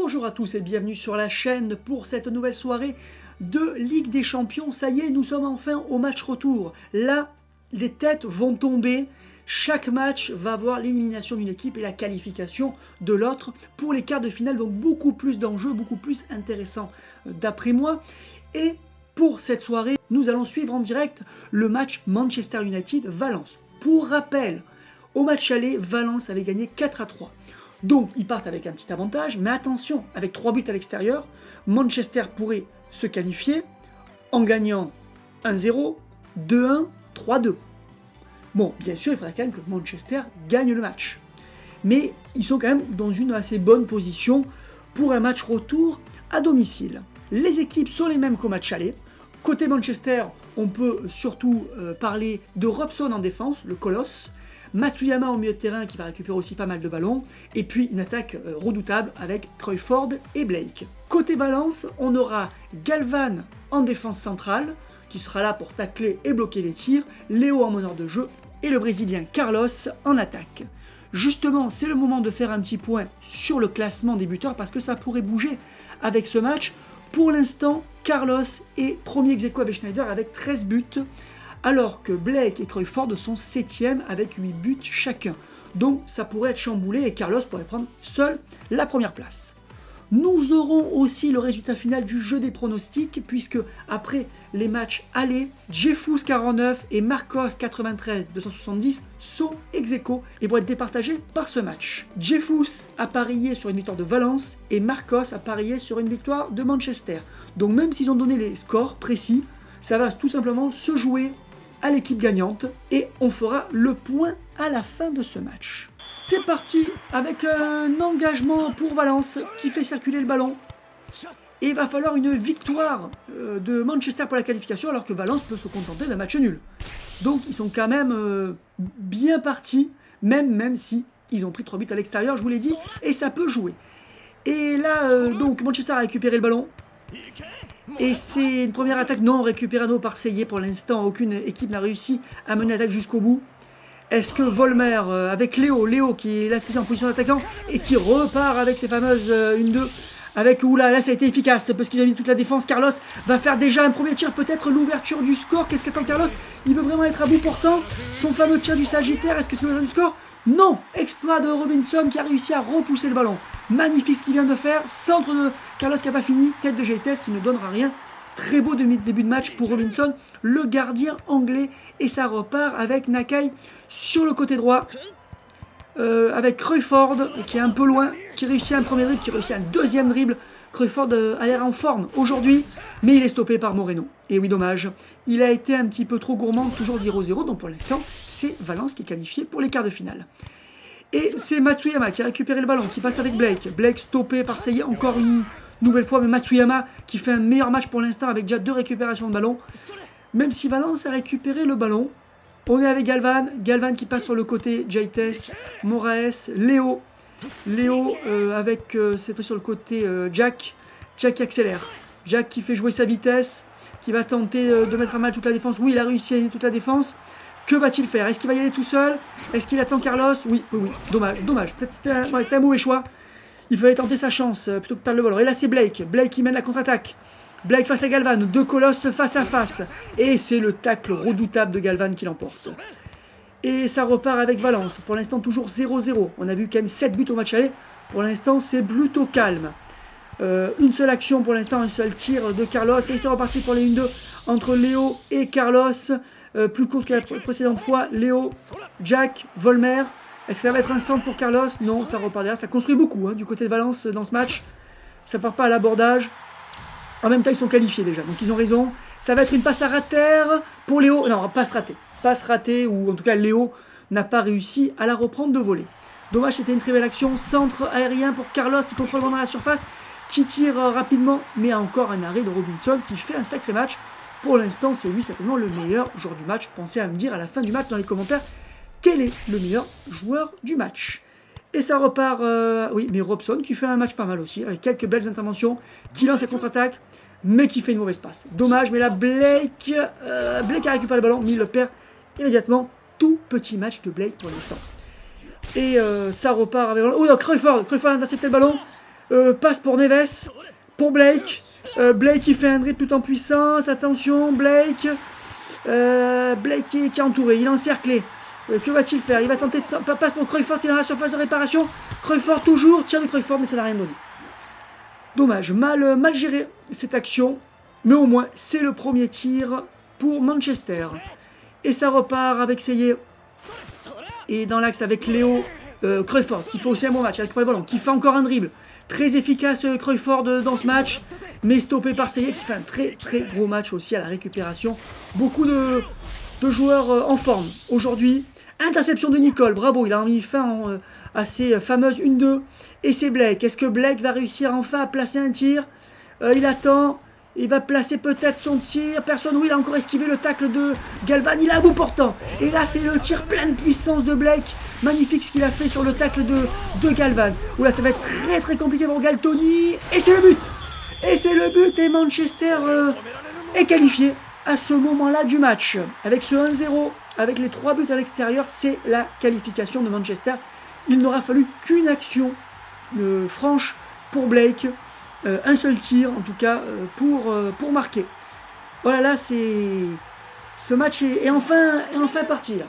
Bonjour à tous et bienvenue sur la chaîne pour cette nouvelle soirée de Ligue des Champions. Ça y est, nous sommes enfin au match retour. Là, les têtes vont tomber. Chaque match va avoir l'élimination d'une équipe et la qualification de l'autre pour les quarts de finale. Donc beaucoup plus d'enjeux, beaucoup plus intéressant d'après moi. Et pour cette soirée, nous allons suivre en direct le match Manchester United-Valence. Pour rappel, au match aller, Valence avait gagné 4-3. Donc, ils partent avec un petit avantage, mais attention, avec 3 buts à l'extérieur, Manchester pourrait se qualifier en gagnant 1-0, 2-1, 3-2. Bon, bien sûr, il faudra quand même que Manchester gagne le match. Mais ils sont quand même dans une assez bonne position pour un match retour à domicile. Les équipes sont les mêmes qu'au match aller. Côté Manchester, on peut surtout parler de Robson en défense, le colosse, Matsuyama au milieu de terrain qui va récupérer aussi pas mal de ballons, et puis une attaque redoutable avec Cruyfford et Blake. Côté Valence, on aura Galvan en défense centrale, qui sera là pour tacler et bloquer les tirs, Léo en meneur de jeu, et le Brésilien Carlos en attaque. Justement, c'est le moment de faire un petit point sur le classement des buteurs, parce que ça pourrait bouger avec ce match. Pour l'instant, Carlos est premier ex-aequo avec Schneider avec 13 buts, alors que Blake et Cruyfford sont 7e avec 8 buts chacun. Donc ça pourrait être chamboulé et Carlos pourrait prendre seul la première place. Nous aurons aussi le résultat final du jeu des pronostics, puisque après les matchs allés, Jeffous 49 et Marcos 93 270 sont ex-aequo et vont être départagés par ce match. Jeffous a parié sur une victoire de Valence et Marcos a parié sur une victoire de Manchester. Donc même s'ils ont donné les scores précis, ça va tout simplement se jouer à l'équipe gagnante et on fera le point à la fin de ce match. C'est parti avec un engagement pour Valence qui fait circuler le ballon. Et il va falloir une victoire de Manchester pour la qualification, alors que Valence peut se contenter d'un match nul. Donc ils sont quand même bien partis, même si ils ont pris 3 buts à l'extérieur, je vous l'ai dit, et ça peut jouer. Et là, donc Manchester a récupéré le ballon. Et c'est une première attaque non récupérado par Seye. Pour l'instant, aucune équipe n'a réussi à mener l'attaque jusqu'au bout. Est-ce que Volmer, avec Léo qui est là en position d'attaquant et qui repart avec ses fameuses 1-2, avec oula, là ça a été efficace parce qu'ils ont mis toute la défense. Carlos va faire déjà un premier tir, peut-être l'ouverture du score. Qu'est-ce qu'attend Carlos? Il veut vraiment être à bout portant. Son fameux tir du Sagittaire, est-ce que c'est l'ouverture du score? Non! Exploit de Robinson qui a réussi à repousser le ballon. Magnifique ce qu'il vient de faire. Centre de Carlos qui n'a pas fini. Tête de Jeites qui ne donnera rien. Très beau début de match pour Robinson, le gardien anglais. Et ça repart avec Nakai sur le côté droit. Avec Cruyfford qui est un peu loin, qui réussit un premier dribble, qui réussit un deuxième dribble. Cruyfford a l'air en forme aujourd'hui, mais il est stoppé par Moreno. Et oui, dommage. Il a été un petit peu trop gourmand, toujours 0-0. Donc pour l'instant, c'est Valence qui est qualifié pour les quarts de finale. Et c'est Matsuyama qui a récupéré le ballon, qui passe avec Blake. Blake stoppé par Seye encore une nouvelle fois, mais Matsuyama qui fait un meilleur match pour l'instant avec déjà 2 récupérations de ballon. Même si Valence a récupéré le ballon, on est avec Galvan. Galvan qui passe sur le côté, Jeites, Moraes, Léo avec cette fois sur le côté Jack qui accélère. Jack qui fait jouer sa vitesse, qui va tenter de mettre à mal toute la défense. Oui, il a réussi à gagner toute la défense. Que va-t-il faire? Est-ce qu'il va y aller tout seul? Est-ce qu'il attend Carlos? Oui. Dommage. Peut-être c'était un mauvais choix. Il fallait tenter sa chance plutôt que perdre le ballon. Et là, c'est Blake qui mène la contre-attaque. Blake face à Galvan, 2 colosses face à face. Et c'est le tacle redoutable de Galvan qui l'emporte. Et ça repart avec Valence. Pour l'instant, toujours 0-0. On a vu quand même 7 buts au match aller. Pour l'instant, c'est plutôt calme. Une seule action pour l'instant, un seul tir de Carlos. Et c'est reparti pour les 1-2 entre Léo et Carlos. Plus courte que la précédente fois. Léo, Jack, Volmer. Est-ce que ça va être un centre pour Carlos? Non, ça repart derrière. Ça construit beaucoup du côté de Valence dans ce match. Ça part pas à l'abordage. En même temps, ils sont qualifiés déjà. Donc ils ont raison. Ça va être une passe à rater pour Léo. Non, passe ratée. Passe ratée, ou en tout cas Léo n'a pas réussi à la reprendre de volée. Dommage, c'était une très belle action. Centre aérien pour Carlos qui contrôle vraiment la surface, qui tire rapidement, mais encore un arrêt de Robinson qui fait un sacré match. Pour l'instant, c'est lui certainement le meilleur joueur du match. Pensez à me dire à la fin du match dans les commentaires quel est le meilleur joueur du match. Et ça repart, oui, mais Robson qui fait un match pas mal aussi, avec quelques belles interventions, qui lance la contre-attaque, mais qui fait une mauvaise passe. Dommage, mais là, Blake a récupéré le ballon, mais il le perd immédiatement. Tout petit match de Blake pour l'instant. Et ça repart avec... Oh non, Cruyfford a intercepté le ballon. Passe pour Neves, pour Blake. Blake qui fait un dribble tout en puissance. Attention, Blake. Blake qui est entouré, il est encerclé. Que va-t-il faire? Il va tenter de passe pour Cruyfford qui est dans la surface de réparation. Cruyfford toujours, tir de Cruyfford, mais ça n'a rien donné. Dommage, mal géré cette action. Mais au moins, c'est le premier tir pour Manchester. Et ça repart avec Seye. Et dans l'axe avec Léo Cruyfford, qui fait aussi un bon match avec le ballon, qui fait encore un dribble. Très efficace Cruyfford dans ce match, mais stoppé par Seye, qui fait un très gros match aussi à la récupération. Beaucoup de joueurs en forme aujourd'hui. Interception de Nicole, bravo, il a mis fin à ces fameuses 1-2. Et c'est Blake. Est-ce que Blake va réussir enfin à placer un tir? Il attend. Il va placer peut-être son tir. Personne, oui, il a encore esquivé le tacle de Galvan. Il a un bout portant. Et là, c'est le tir plein de puissance de Blake. Magnifique ce qu'il a fait sur le tacle de Galvan. Oula, ça va être très compliqué pour Galtoni. Et c'est le but. Et c'est le but. Et Manchester est qualifié à ce moment-là du match. Avec ce 1-0, avec les 3 buts à l'extérieur, c'est la qualification de Manchester. Il n'aura fallu qu'une action franche pour Blake. Un seul tir en tout cas pour marquer. Voilà, là ce match est enfin parti là.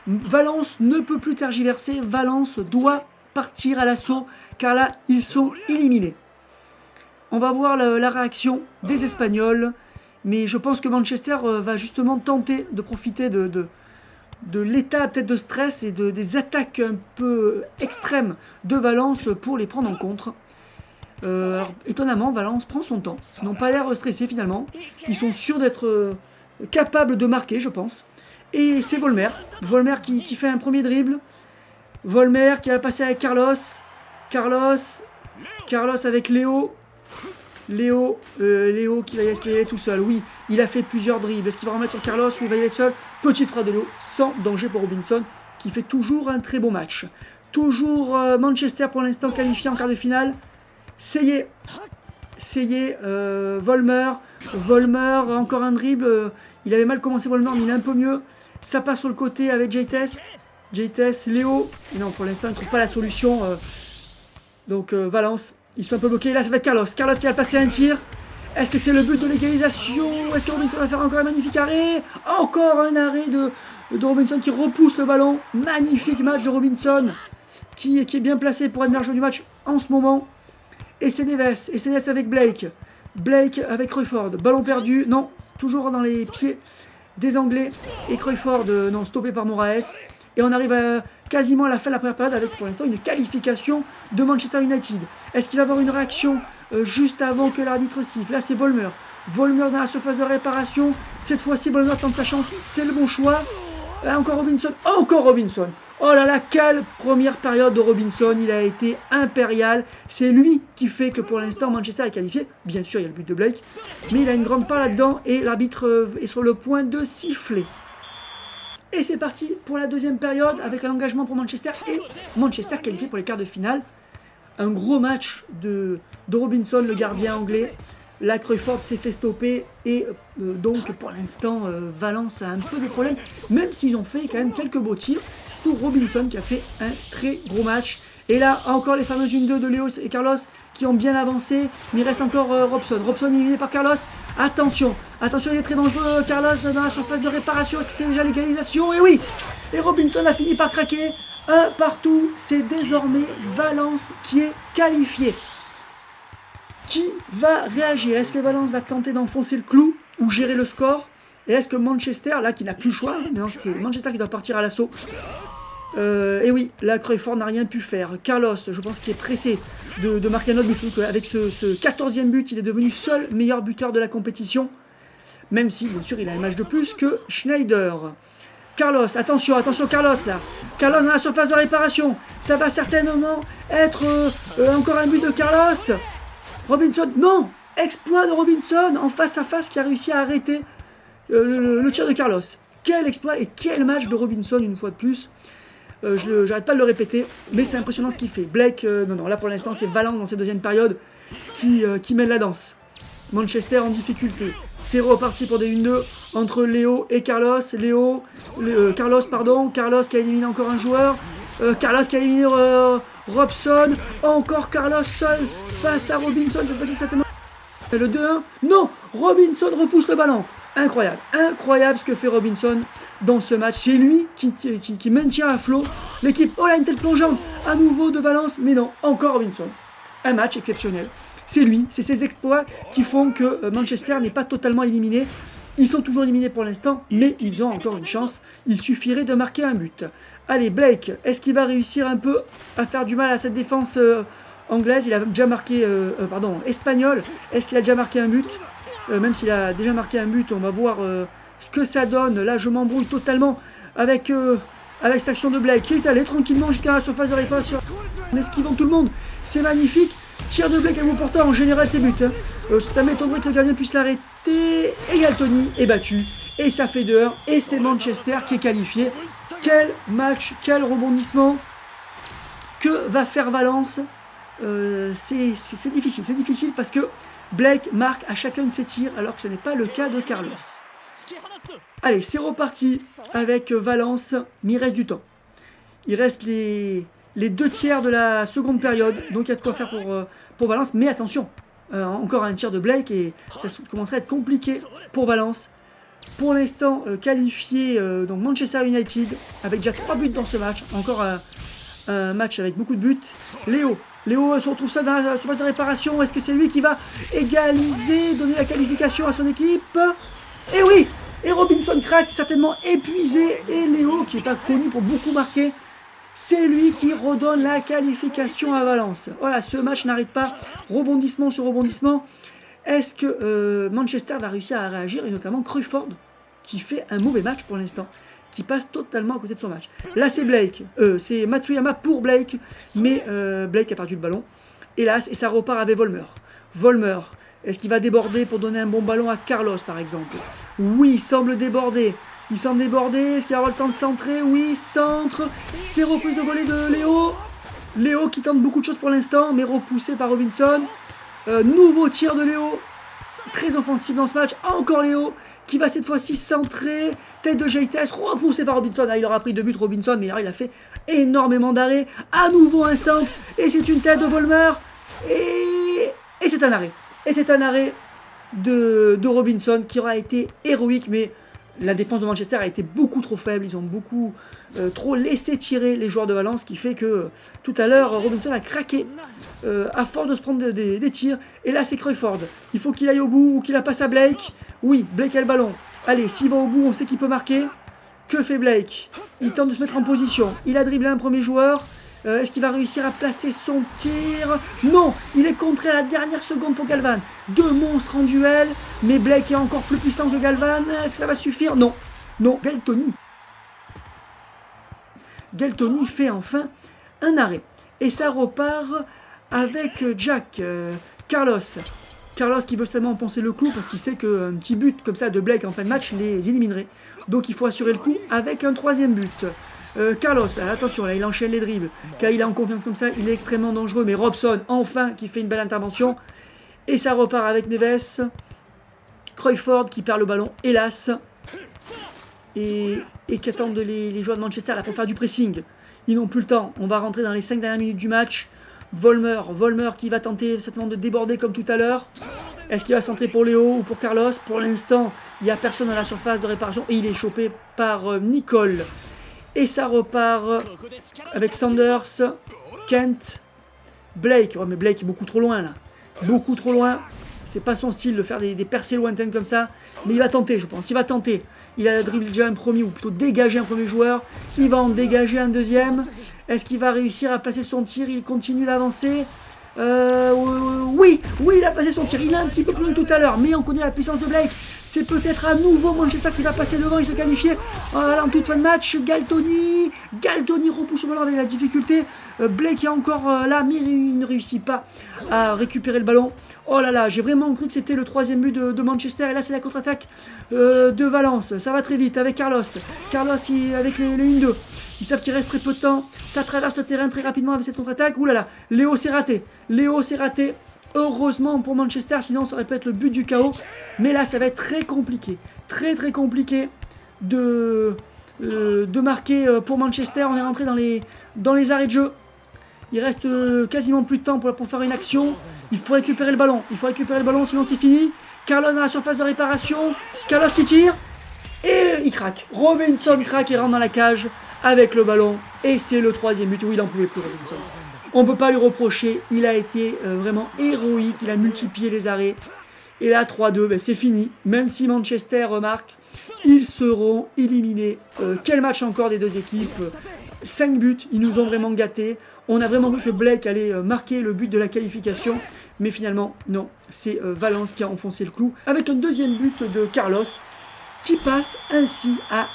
Valence ne peut plus tergiverser. Valence doit partir à l'assaut car là ils sont éliminés. On va voir la réaction des Espagnols, mais je pense que Manchester va justement tenter de profiter de l'état peut-être de stress et des attaques un peu extrêmes de Valence pour les prendre en compte. Alors, étonnamment, Valence prend son temps. Ils n'ont pas l'air stressés finalement. Ils sont sûrs d'être capables de marquer, je pense. Et c'est Vollmer. Vollmer qui fait un premier dribble. Vollmer qui va passer avec Carlos. Carlos avec Léo. Léo qui va y aller tout seul. Oui, il a fait plusieurs dribbles. Est-ce qu'il va remettre sur Carlos ou il va y aller seul? Petite frappe de Léo, sans danger pour Robinson, qui fait toujours un très beau match. Toujours Manchester pour l'instant qualifié en quart de finale. Seye, Vollmer, encore un dribble. Il avait mal commencé Vollmer, mais il est un peu mieux. Ça passe sur le côté avec Jaites, Léo. Et non, pour l'instant, il ne trouve pas la solution. Donc Valence, ils sont un peu bloqués. Là, ça va être Carlos. Carlos qui va passer un tir. Est-ce que c'est le but de l'égalisation? Est-ce que Robinson va faire encore un magnifique arrêt? Encore un arrêt de Robinson qui repousse le ballon. Magnifique match de Robinson qui est bien placé pour être meilleur joueur du match en ce moment. Et c'est Neves avec Blake. Blake avec Cruyfford. Ballon perdu. Non, toujours dans les pieds des Anglais. Et Cruyfford, non, stoppé par Moraes. Et on arrive quasiment à la fin de la première période avec pour l'instant une qualification de Manchester United. Est-ce qu'il va y avoir une réaction juste avant que l'arbitre siffle? Là, c'est Vollmer. Vollmer dans la surface de réparation. Cette fois-ci, Vollmer tente sa chance. C'est le bon choix. Encore Robinson. Encore Robinson. Oh là là, quelle première période de Robinson, il a été impérial. C'est lui qui fait que pour l'instant Manchester est qualifié. Bien sûr, il y a le but de Blake, mais il a une grande part là-dedans et l'arbitre est sur le point de siffler. Et c'est parti pour la deuxième période avec un engagement pour Manchester et Manchester qualifié pour les quarts de finale. Un gros match de Robinson, le gardien anglais. Là, Cruyfford s'est fait stopper et donc pour l'instant, Valence a un peu des problèmes, même s'ils ont fait quand même quelques beaux tirs. Surtout Robinson qui a fait un très gros match. Et là, encore les fameuses 1-2 de Léo et Carlos qui ont bien avancé, mais il reste encore Robson. Robson éliminé par Carlos. Attention, il est très dangereux. Carlos dans la surface de réparation. Est-ce que c'est déjà l'égalisation? Et oui! Et Robinson a fini par craquer. Un partout. C'est désormais Valence qui est qualifié. Qui va réagir? Est-ce que Valence va tenter d'enfoncer le clou ou gérer le score? Et est-ce que Manchester, là qui n'a plus le choix, non, c'est Manchester qui doit partir à l'assaut. Et oui, là Cruyfford n'a rien pu faire. Carlos, je pense qu'il est pressé de marquer un autre but. Avec ce 14e but, il est devenu seul meilleur buteur de la compétition. Même si, bien sûr, il a un match de plus que Schneider. Carlos, attention Carlos là. Carlos dans la surface de réparation. Ça va certainement être encore un but de Carlos. Robinson, non! Exploit de Robinson en face à face qui a réussi à arrêter le tir de Carlos. Quel exploit et quel match de Robinson une fois de plus. J'arrête pas de le répéter, mais c'est impressionnant ce qu'il fait. Blake, non, là pour l'instant c'est Valence dans cette deuxième période qui mène la danse. Manchester en difficulté. C'est reparti pour des 1-2 entre Léo et Carlos. Carlos qui a éliminé encore un joueur. Carlos qui a éliminé Robson, encore Carlos seul face à Robinson, cette fois-ci certainement le 2-1. Non, Robinson repousse le ballon. Incroyable, incroyable ce que fait Robinson dans ce match. C'est lui qui maintient à flot l'équipe. Oh là, une telle plongeante à nouveau de Valence, mais non, encore Robinson. Un match exceptionnel. C'est lui, c'est ses exploits qui font que Manchester n'est pas totalement éliminé. Ils sont toujours éliminés pour l'instant, mais ils ont encore une chance. Il suffirait de marquer un but. Allez, Blake, est-ce qu'il va réussir un peu à faire du mal à cette défense anglaise? Il a déjà marqué, espagnol. Est-ce qu'il a déjà marqué un but? Même s'il a déjà marqué un but, on va voir ce que ça donne. Là, je m'embrouille totalement avec cette action de Blake qui est allé tranquillement jusqu'à la surface de réparation en esquivant tout le monde. C'est magnifique. Tir de Blake à bout portant, en général c'est but. Ça m'étonnerait que le gardien puisse l'arrêter. Et Galtoni est battu. Et ça fait 2-1. Et c'est Manchester qui est qualifié. Quel match, quel rebondissement. Que va faire Valence? C'est difficile. C'est difficile parce que Blake marque à chacun de ses tirs alors que ce n'est pas le cas de Carlos. Allez, c'est reparti avec Valence. Mais il reste du temps. Il reste les 2 tiers de la seconde période. Donc il y a de quoi faire pour Valence. Mais attention, encore un tir de Blake et ça commencerait à être compliqué pour Valence. Pour l'instant, qualifié donc Manchester United avec déjà 3 buts dans ce match. Encore un match avec beaucoup de buts. Léo se retrouve ça dans la surface de réparation. Est-ce que c'est lui qui va égaliser, donner la qualification à son équipe? Et oui! Et Robinson craque, certainement épuisé. Et Léo, qui n'est pas connu pour beaucoup marquer, c'est lui qui redonne la qualification à Valence. Voilà, ce match n'arrête pas. Rebondissement sur rebondissement. Est-ce que Manchester va réussir à réagir? Et notamment Cruyff, qui fait un mauvais match pour l'instant, qui passe totalement à côté de son match. Là, c'est Blake. C'est Matsuyama pour Blake. Mais Blake a perdu le ballon. Hélas, et ça repart avec Vollmer. Vollmer. Est-ce qu'il va déborder pour donner un bon ballon à Carlos, par exemple? Oui, il semble déborder. Est-ce qu'il va avoir le temps de centrer? Oui, centre. C'est reprise de volée de Léo. Léo qui tente beaucoup de choses pour l'instant, mais repoussé par Robinson. Nouveau tir de Léo. Très offensif dans ce match. Encore Léo qui va cette fois-ci centrer. Tête de Jeites, repoussé par Robinson. Ah, il aura pris 2 buts Robinson, mais là, il a fait énormément d'arrêts. À nouveau un centre. Et c'est une tête de Vollmer. Et c'est un arrêt. Et c'est un arrêt de Robinson qui aura été héroïque, mais la défense de Manchester a été beaucoup trop faible. Ils ont beaucoup trop laissé tirer les joueurs de Valence, ce qui fait que tout à l'heure, Robinson a craqué à force de se prendre des tirs. Et là, c'est Cruyff. Il faut qu'il aille au bout ou qu'il la passe à Blake. Oui, Blake a le ballon. Allez, s'il va au bout, on sait qu'il peut marquer. Que fait Blake? Il tente de se mettre en position. Il a dribblé un premier joueur. Est-ce qu'il va réussir à placer son tir? Non, il est contré à la dernière seconde pour Galvan. 2 monstres en duel, mais Blake est encore plus puissant que Galvan. Est-ce que ça va suffire? Non, Galtoni fait enfin un arrêt. Et ça repart avec Jack, Carlos qui veut seulement enfoncer le clou parce qu'il sait qu'un petit but comme ça de Blake en fin de match les éliminerait. Donc il faut assurer le coup avec un 3e but. Carlos, attention, là il enchaîne les dribbles. Car il est en confiance comme ça, il est extrêmement dangereux. Mais Robson, enfin, qui fait une belle intervention. Et ça repart avec Neves. Cruyff qui perd le ballon, hélas. Et qu'attendent les joueurs de Manchester là pour faire du pressing? Ils n'ont plus le temps. On va rentrer dans les 5 dernières minutes du match. Vollmer qui va tenter certainement de déborder comme tout à l'heure. Est-ce qu'il va centrer pour Léo ou pour Carlos? Pour l'instant, il n'y a personne dans la surface de réparation. Et il est chopé par Nicole. Et ça repart avec Sanders, Kent, Blake. Ouais, mais Blake est beaucoup trop loin là. Beaucoup trop loin. C'est pas son style de faire des percées lointaines comme ça. Mais il va tenter, je pense. Il va tenter. Il a dribblé déjà un premier, ou plutôt dégagé un premier joueur. Il va en dégager un deuxième. Est-ce qu'il va réussir à placer son tir? Il continue d'avancer. Oui, il a placé son tir. Il est un petit peu plus loin que tout à l'heure. Mais on connaît la puissance de Blake. C'est peut-être à nouveau Manchester qui va passer devant. Il s'est qualifié en toute fin de match. Galtoni repousse le ballon avec la difficulté. Blake est encore là, mais il ne réussit pas à récupérer le ballon. Oh là là, j'ai vraiment cru que c'était le 3e but de Manchester. Et là, c'est la contre-attaque de Valence. Ça va très vite avec Carlos. Avec les 1-2. Ils savent qu'il reste très peu de temps. Ça traverse le terrain très rapidement avec cette contre-attaque. Ouh là là, Léo s'est raté. Heureusement pour Manchester, sinon ça aurait pu être le but du chaos. Mais là, ça va être très compliqué. Très compliqué de marquer pour Manchester. On est rentré dans les arrêts de jeu. Il reste quasiment plus de temps pour faire une action. Il faut récupérer le ballon. Il faut récupérer le ballon, sinon c'est fini. Carlos dans la surface de réparation. Carlos qui tire. Et il craque. Robinson craque et rentre dans la cage avec le ballon. Et c'est le 3e but. Oui, il n'en pouvait plus, Robinson. On ne peut pas lui reprocher. Il a été vraiment héroïque. Il a multiplié les arrêts. Et là, 3-2, ben, c'est fini. Même si Manchester remarque, ils seront éliminés. Quel match encore des deux équipes. 5 buts, ils nous ont vraiment gâtés. On a vraiment vu que Blake allait marquer le but de la qualification. Mais finalement, non. C'est Valence qui a enfoncé le clou. Avec un 2e but de Carlos, qui passe ainsi à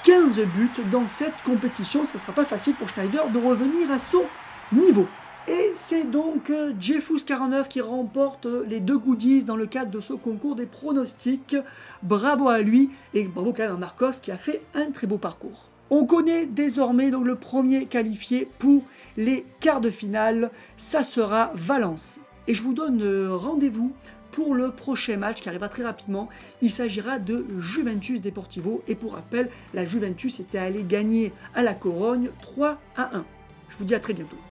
15 buts dans cette compétition. Ça ne sera pas facile pour Schneider de revenir à son niveau. Et c'est donc Jeffus49 qui remporte les 2 goodies dans le cadre de ce concours des pronostics. Bravo à lui et bravo quand même à Marcos qui a fait un très beau parcours. On connaît désormais donc le premier qualifié pour les quarts de finale. Ça sera Valence. Et je vous donne rendez-vous pour le prochain match qui arrivera très rapidement. Il s'agira de Juventus Deportivo. Et pour rappel, la Juventus était allée gagner à la Corogne 3-1. Je vous dis à très bientôt.